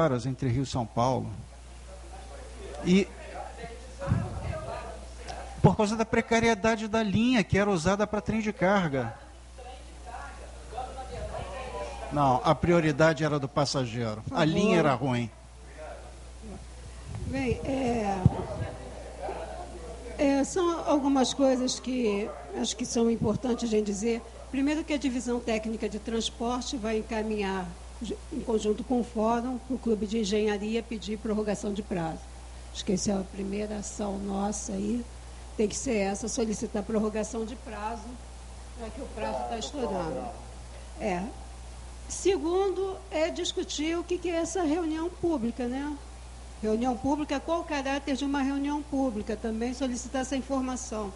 horas entre Rio e São Paulo. E por causa da precariedade da linha que era usada para trem de carga. Não, a prioridade era do passageiro. A linha era ruim. Bem, são algumas coisas que acho que são importantes a gente dizer. Primeiro que a Divisão Técnica de Transporte vai encaminhar, em conjunto com o Fórum, para o Clube de Engenharia pedir prorrogação de prazo. Acho que essa é a primeira ação nossa aí. Tem que ser essa, solicitar prorrogação de prazo, já que o prazo está estourando. Segundo, é discutir o que é essa reunião pública, né? Reunião pública, qual o caráter de uma reunião pública? Também solicitar essa informação.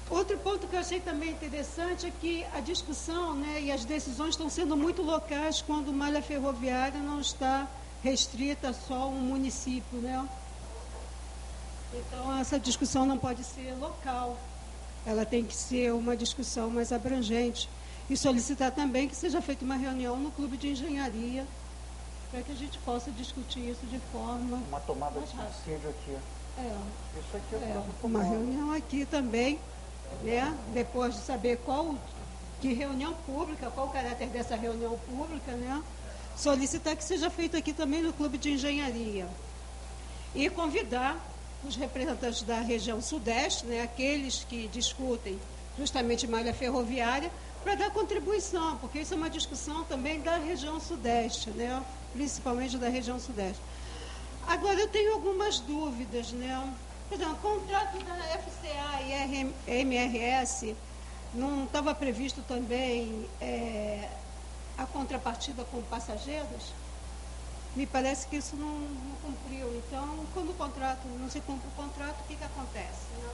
Outro ponto que eu achei também interessante é que a discussão, né, e as decisões estão sendo muito locais quando malha ferroviária não está restrita só a um município, né? Então, essa discussão não pode ser local. Ela tem que ser uma discussão mais abrangente. E solicitar também que seja feita uma reunião no Clube de Engenharia para que a gente possa discutir isso de forma... Uma tomada de subsídio aqui. Isso aqui uma reunião aqui também, né? Depois de saber que reunião pública, qual o caráter dessa reunião pública, né? Solicitar que seja feito aqui também no Clube de Engenharia. E convidar os representantes da região sudeste, né? Aqueles que discutem justamente malha ferroviária, para dar contribuição, porque isso é uma discussão também da região sudeste, né? Principalmente da região sudeste. Agora, eu tenho algumas dúvidas, né? Por exemplo, o contrato da FCA e MRS não estava previsto também a contrapartida com passageiros? Me parece que isso não cumpriu. Então, quando o contrato não se cumpre o contrato, o que acontece? Né?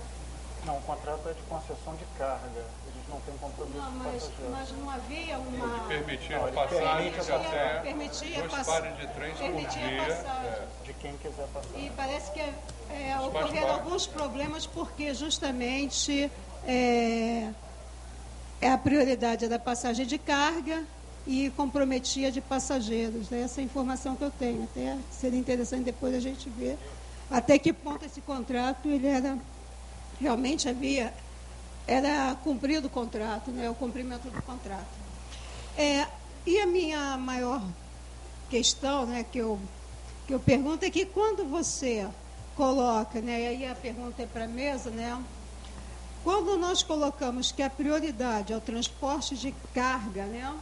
Não, o contrato é de concessão de carga. A gente não tem compromisso com passageiros. Mas não havia uma... Ele permitia passagens até dois pares de trens por dia. De quem quiser passar. E parece que ocorreram alguns problemas porque justamente a prioridade da passagem de carga e comprometia de passageiros. Essa é a informação que eu tenho. Até seria interessante depois a gente ver até que ponto esse contrato ele era... Realmente era cumprido o contrato, né, o cumprimento do contrato. E a minha maior questão, né, que eu pergunto é que quando você coloca, né, e aí a pergunta é para a mesa, né, quando nós colocamos que a prioridade é o transporte de carga, né,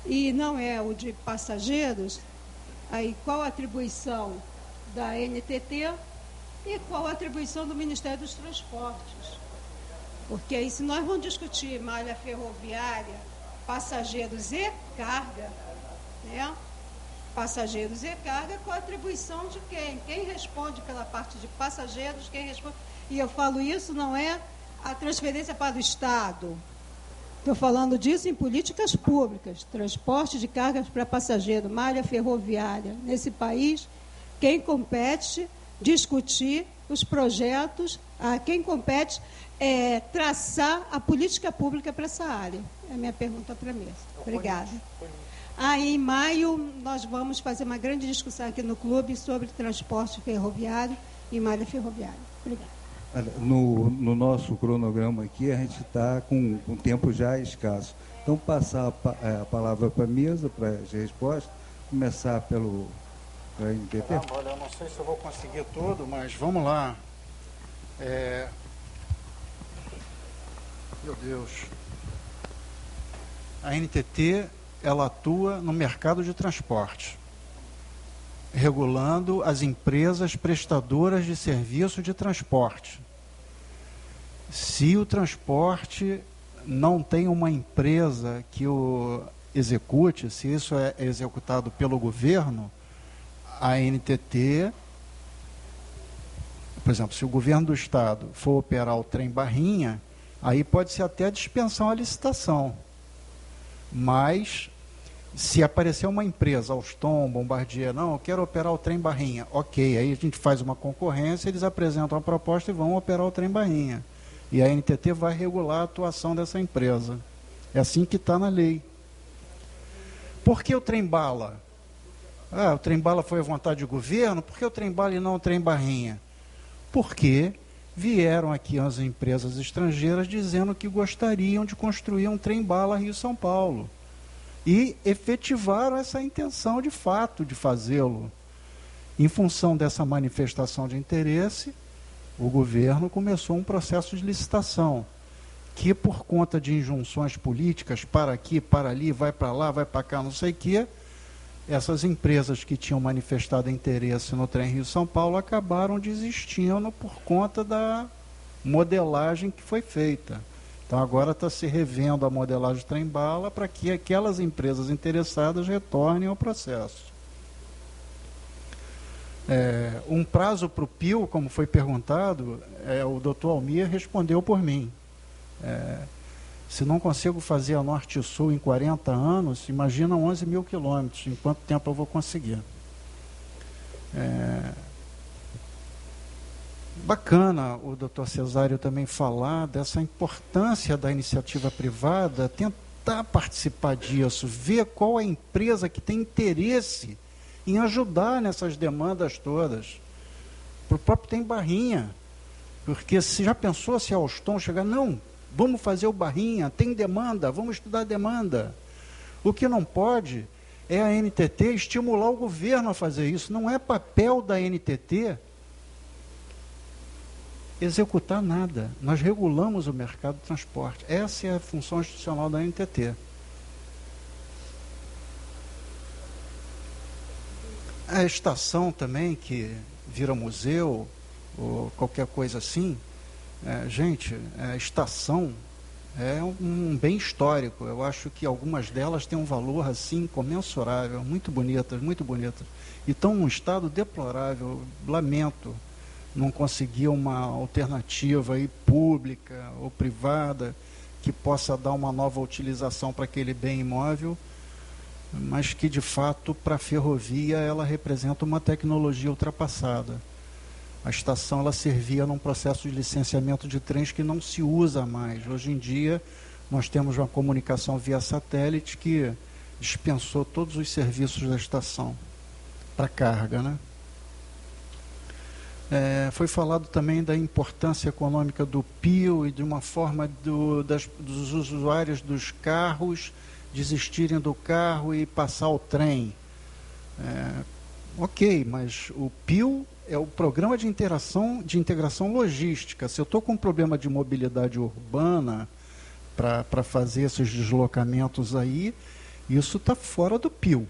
e não é o de passageiros, aí qual a atribuição da NTT e qual a atribuição do Ministério dos Transportes? Porque aí, se nós vamos discutir malha ferroviária, passageiros e carga, né? Passageiros e carga, qual a atribuição de quem? Quem responde pela parte de passageiros, quem responde... E eu falo isso, não é a transferência para o Estado. Estou falando disso em políticas públicas, transporte de cargas para passageiro, malha ferroviária. Nesse país, quem compete discutir os projetos, a quem compete traçar a política pública para essa área. É a minha pergunta para a mesa. Obrigada. Aí, em maio, nós vamos fazer uma grande discussão aqui no clube sobre transporte ferroviário e malha ferroviária. Obrigada. No nosso cronograma aqui, a gente está com um tempo já escasso. Então, passar a palavra para a mesa, para as respostas, começar pelo NTT. Olha, eu não sei se eu vou conseguir tudo, mas vamos lá. Meu Deus. A NTT, ela atua no mercado de transporte, regulando as empresas prestadoras de serviço de transporte. Se o transporte não tem uma empresa que o execute, se isso é executado pelo governo, a NTT, por exemplo, se o governo do estado for operar o trem Barrinha, aí pode-se até dispensar uma licitação. Mas, se aparecer uma empresa, Alstom, Bombardier, não, eu quero operar o trem Barrinha, ok, aí a gente faz uma concorrência, eles apresentam a proposta e vão operar o trem Barrinha. E a NTT vai regular a atuação dessa empresa. É assim que está na lei. Por que o trem bala? o trem-bala foi à vontade do governo, por que o trem-bala e não o trem-barrinha? Porque vieram aqui as empresas estrangeiras dizendo que gostariam de construir um trem-bala Rio-São Paulo. E efetivaram essa intenção de fato de fazê-lo. Em função dessa manifestação de interesse, o governo começou um processo de licitação, que por conta de injunções políticas, para aqui, para ali, vai para lá, vai para cá, não sei o quê, essas empresas que tinham manifestado interesse no trem Rio-São Paulo acabaram desistindo por conta da modelagem que foi feita. Então agora está se revendo a modelagem do trem-bala para que aquelas empresas interessadas retornem ao processo. Um prazo para o PIO, como foi perguntado, o doutor Almir respondeu por mim. Se não consigo fazer a Norte e Sul em 40 anos, imagina 11 mil quilômetros, em quanto tempo eu vou conseguir. Bacana o doutor Cesário também falar dessa importância da iniciativa privada, tentar participar disso, ver qual é a empresa que tem interesse em ajudar nessas demandas todas. Para o próprio tem Barrinha, porque se já pensou se a Alstom chegar, não, vamos fazer o Barrinha, tem demanda, vamos estudar a demanda. O que não pode é a NTT estimular o governo a fazer isso. Não é papel da NTT executar nada. Nós regulamos o mercado de transporte. Essa é a função institucional da NTT. A estação também, que vira museu, ou qualquer coisa assim, gente, a estação é um bem histórico. Eu acho que algumas delas têm um valor assim comensurável, muito bonitas, e estão num estado deplorável. Lamento não conseguir uma alternativa aí pública ou privada que possa dar uma nova utilização para aquele bem imóvel, mas que de fato para a ferrovia ela representa uma tecnologia ultrapassada. A estação ela servia num processo de licenciamento de trens que não se usa mais. Hoje em dia nós temos uma comunicação via satélite que dispensou todos os serviços da estação para carga, né? Foi falado também da importância econômica do PIO e de uma forma dos usuários dos carros desistirem do carro e passar ao trem. Ok, mas o PIO é o Programa de Integração Logística. Se eu estou com um problema de mobilidade urbana para fazer esses deslocamentos aí, isso está fora do PIO.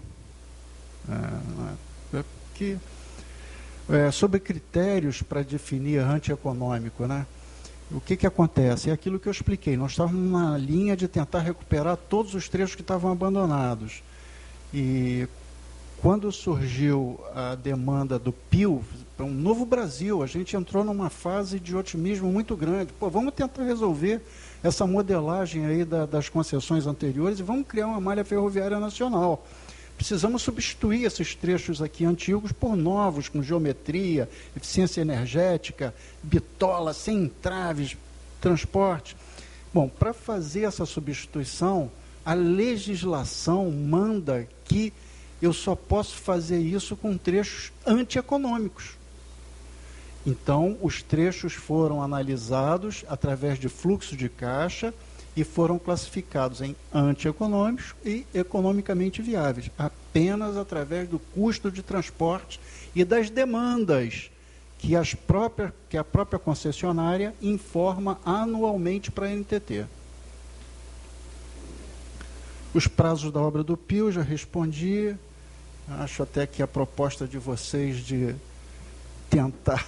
Sobre critérios para definir antieconômico, né? O que acontece? É aquilo que eu expliquei. Nós estávamos na linha de tentar recuperar todos os trechos que estavam abandonados. E quando surgiu a demanda do PIO, para um novo Brasil, a gente entrou numa fase de otimismo muito grande. Vamos tentar resolver essa modelagem aí das concessões anteriores e vamos criar uma malha ferroviária nacional. Precisamos substituir esses trechos aqui antigos por novos, com geometria, eficiência energética, bitola, sem entraves, transporte. Bom, para fazer essa substituição, a legislação manda que eu só posso fazer isso com trechos antieconômicos. Então, os trechos foram analisados através de fluxo de caixa e foram classificados em antieconômicos e economicamente viáveis, apenas através do custo de transporte e das demandas que a própria concessionária informa anualmente para a NTT. Os prazos da obra do PIO, já respondi. Acho até que a proposta de vocês de tentar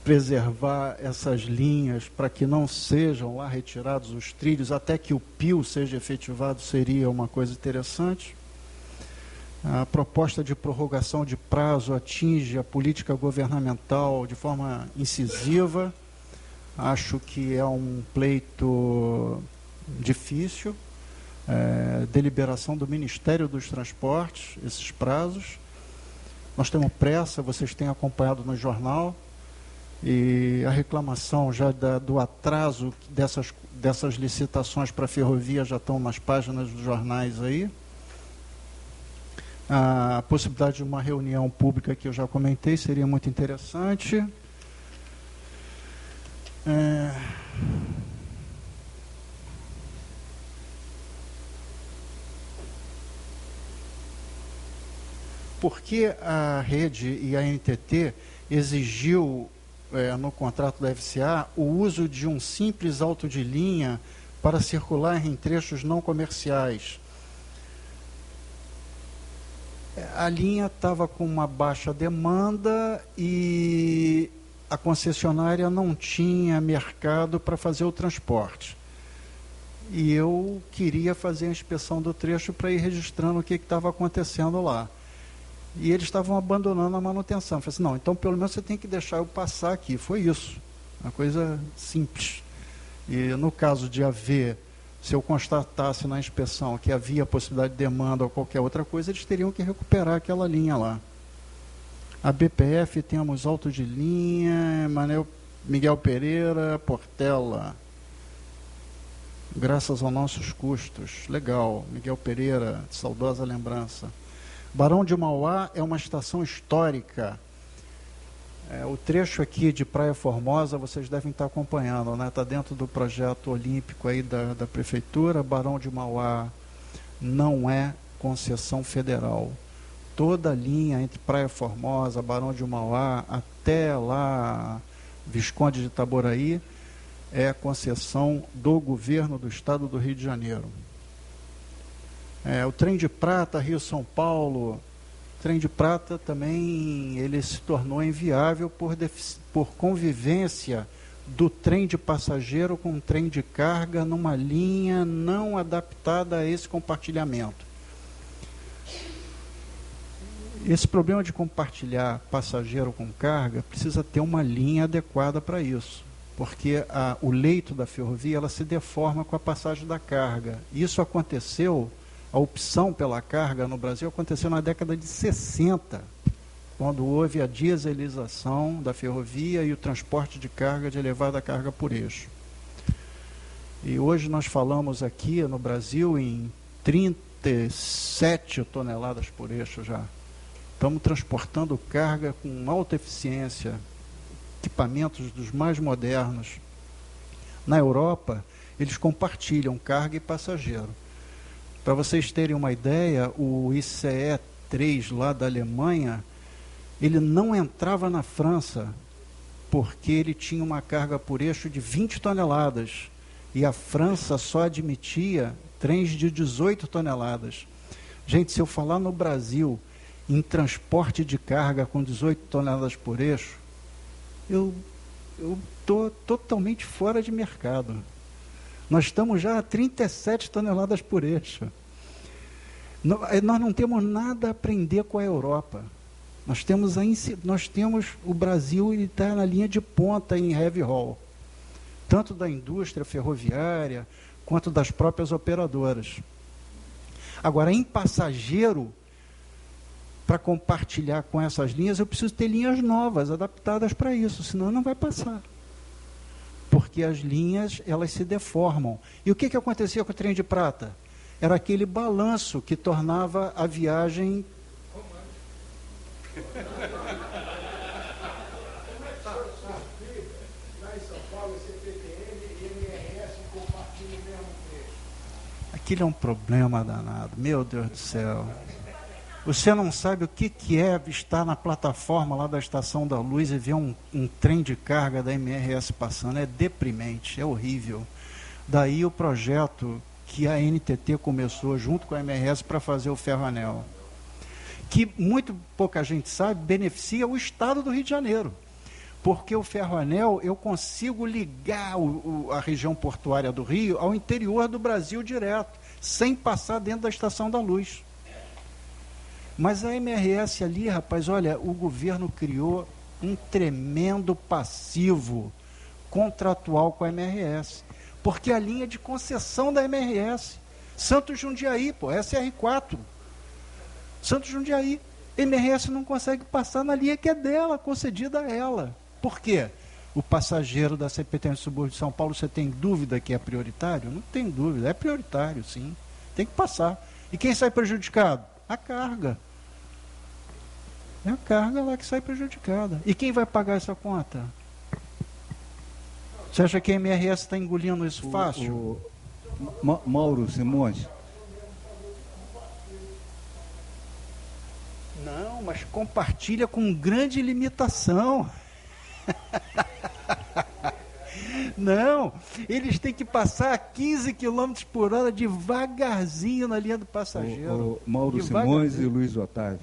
preservar essas linhas para que não sejam lá retirados os trilhos até que o PIO seja efetivado seria uma coisa interessante. A proposta de prorrogação de prazo atinge a política governamental de forma incisiva. Acho que é um pleito difícil. Deliberação do Ministério dos Transportes, esses prazos. Nós temos pressa, vocês têm acompanhado no jornal, e a reclamação já do atraso dessas licitações para a ferrovia já estão nas páginas dos jornais aí. A possibilidade de uma reunião pública que eu já comentei seria muito interessante. Porque a rede e a NTT exigiu, no contrato da FCA, o uso de um simples auto de linha para circular em trechos não comerciais. A linha estava com uma baixa demanda e a concessionária não tinha mercado para fazer o transporte. E eu queria fazer a inspeção do trecho para ir registrando o que estava acontecendo lá. E eles estavam abandonando a manutenção. Eu falei assim, não, então pelo menos você tem que deixar eu passar aqui. Foi isso, uma coisa simples. E no caso de haver, se eu constatasse na inspeção que havia possibilidade de demanda ou qualquer outra coisa, eles teriam que recuperar aquela linha lá. A BPF temos Alto de Linha, Miguel Pereira, Portela. Graças aos nossos custos. Legal, Miguel Pereira, saudosa lembrança. Barão de Mauá é uma estação histórica. O trecho aqui de Praia Formosa, vocês devem estar acompanhando, né? Está dentro do projeto olímpico aí da Prefeitura. Barão de Mauá não é concessão federal. Toda a linha entre Praia Formosa, Barão de Mauá, até lá Visconde de Itaboraí, é concessão do governo do estado do Rio de Janeiro. O trem de prata, Rio-São Paulo, o trem de prata também ele se tornou inviável por convivência do trem de passageiro com o trem de carga numa linha não adaptada a esse compartilhamento. Esse problema de compartilhar passageiro com carga precisa ter uma linha adequada para isso, porque o leito da ferrovia ela se deforma com a passagem da carga. Isso aconteceu... A opção pela carga no Brasil aconteceu na década de 60, quando houve a dieselização da ferrovia e o transporte de carga, de elevada carga por eixo. E hoje nós falamos aqui no Brasil em 37 toneladas por eixo já. Estamos transportando carga com alta eficiência, equipamentos dos mais modernos. Na Europa, eles compartilham carga e passageiro. Para vocês terem uma ideia, o ICE 3 lá da Alemanha, ele não entrava na França, porque ele tinha uma carga por eixo de 20 toneladas, e a França só admitia trens de 18 toneladas. Gente, se eu falar no Brasil em transporte de carga com 18 toneladas por eixo, eu estou totalmente fora de mercado. Nós estamos já a 37 toneladas por eixo. Nós não temos nada a aprender com a Europa. Nós temos o Brasil, ele está na linha de ponta em heavy haul, tanto da indústria ferroviária, quanto das próprias operadoras. Agora, em passageiro, para compartilhar com essas linhas, eu preciso ter linhas novas, adaptadas para isso, senão não vai passar. Porque as linhas, elas se deformam. E o que acontecia com o trem de prata? Era aquele balanço que tornava a viagem... Aquilo é um problema danado, meu Deus do céu. Você não sabe o que é estar na plataforma lá da Estação da Luz e ver um trem de carga da MRS passando. É deprimente, é horrível. Daí o projeto que a NTT começou junto com a MRS para fazer o ferroanel, que muito pouca gente sabe, beneficia o estado do Rio de Janeiro. Porque o ferroanel, eu consigo ligar a região portuária do Rio ao interior do Brasil direto, sem passar dentro da Estação da Luz. Mas a MRS ali, rapaz, olha, o governo criou um tremendo passivo contratual com a MRS, porque a linha de concessão da MRS, Santos Jundiaí, SR4, Santos Jundiaí, MRS não consegue passar na linha que é dela, concedida a ela. Por quê? O passageiro da CPTM do subúrbio de São Paulo, você tem dúvida que é prioritário? Não tem dúvida, é prioritário, sim. Tem que passar. E quem sai prejudicado? A carga. É a carga lá que sai prejudicada. E quem vai pagar essa conta? Você acha que a MRS está engolindo isso fácil? Mauro Simões. Não, mas compartilha com grande limitação. Não, eles têm que passar a 15 km por hora devagarzinho na linha do passageiro. Mauro Simões e Luiz Otávio.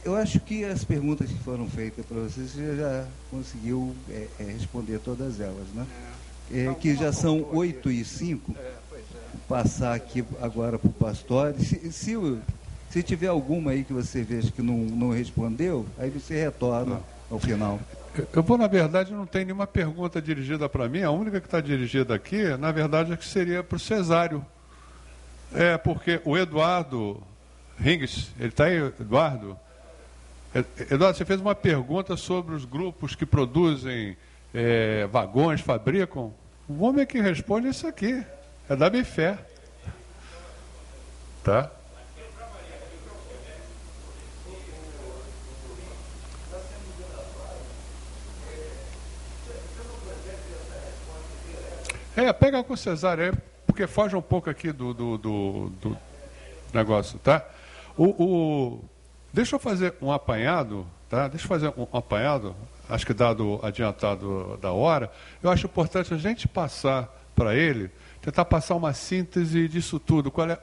Eu acho que as perguntas que foram feitas para vocês, você já conseguiu responder todas elas, né? Que já são 8h05. Passar aqui agora para o Pastore. Se tiver alguma aí que você veja que não respondeu, aí você retorna ao final. Na verdade, não tem nenhuma pergunta dirigida para mim. A única que está dirigida aqui, na verdade, é que seria para o Cesário. Porque o Eduardo Ringues, ele está aí, Eduardo? Eduardo, você fez uma pergunta sobre os grupos que produzem vagões, fabricam. O homem que responde é isso aqui, é da Bifé. Tá? Pega com o Cesário aí, porque foge um pouco aqui do negócio, tá? Deixa eu fazer um apanhado, tá? Acho que dado adiantado da hora, eu acho importante a gente passar para ele, tentar passar uma síntese disso tudo. Qual é